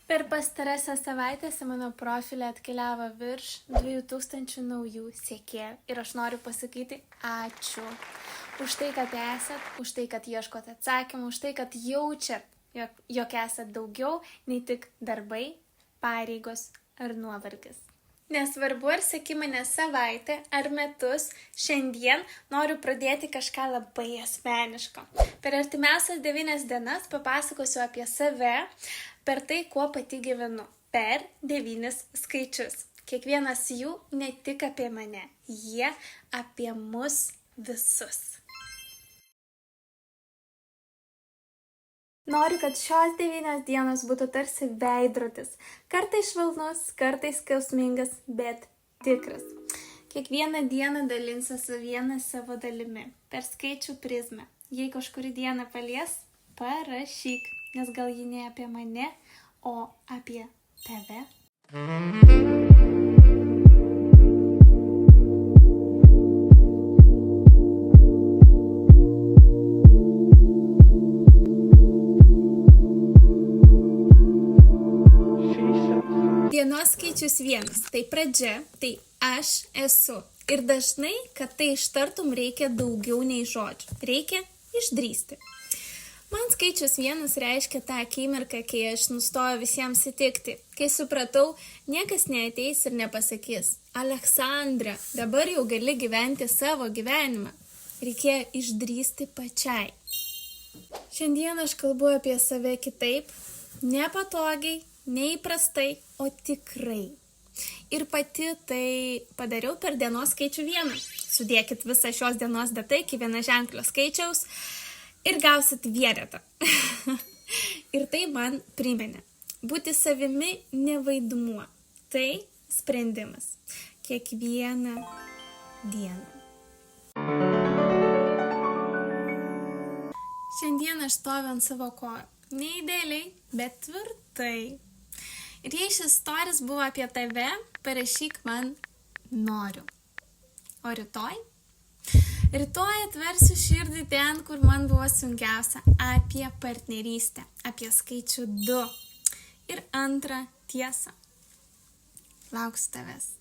Per pastarąsias savaitės į mano profilį atkeliavo virš 2000 naujų sekėjų ir aš noriu pasakyti ačiū už tai, kad esat, už tai, kad ieškot atsakymų, už tai, kad jaučiat, jog esat daugiau nei tik darbai, pareigos ar nuovargis. Nesvarbu, ar seki mane savaitę ar metus, šiandien noriu pradėti kažką labai asmeniško. Per artimiausias 9 dienas papasakosiu apie save, per tai, kuo pati gyvenu, per 9 skaičius. Kiekvienas jų ne tik apie mane, jie apie mus visus. Noriu, kad šios 9 dienos būtų tarsi veidrodis. Kartais švelnus, kartais skausmingas, bet tikras. Kiekvieną dieną dalinsiuosi vieną savo dalimi, per skaičių prizmę. Jei kažkurį dieną palies, parašyk, nes gal ji ne apie mane, o apie tave. Dienos skaičius 1, tai pradžia, tai aš esu. Ir dažnai, kad tai ištartum, reikia daugiau nei žodžių. Reikia išdrįsti. Man skaičius 1 reiškia tą akimirką, kai aš nustojau visiems įtikti. Kai supratau, niekas neateis ir nepasakys: Aleksandra, dabar jau gali gyventi savo gyvenimą. Reikėjo išdrįsti pačiai. Šiandien aš kalbu apie save kitaip, nepatogiai, neįprastai, o tikrai. Ir pati tai padariau per dienos skaičių 1. Sudėkit visą šios dienos datą iki vienaženklio skaičiaus ir gausit vienetą. Ir tai man priminė. Būti savimi ne vaidmuo. Tai sprendimas. Kiekvieną dieną. Šiandien aš stoviu ant savo kojų. Ne idealiai, bet tvirtai. Ir jei šis storis buvo apie tave, parašyk man noriu. O rytoj? Rytoj atversiu širdį ten, kur man buvo sunkiausia, apie partnerystę, apie skaičių 2. Ir antrą tiesą. Lauksiu tavęs.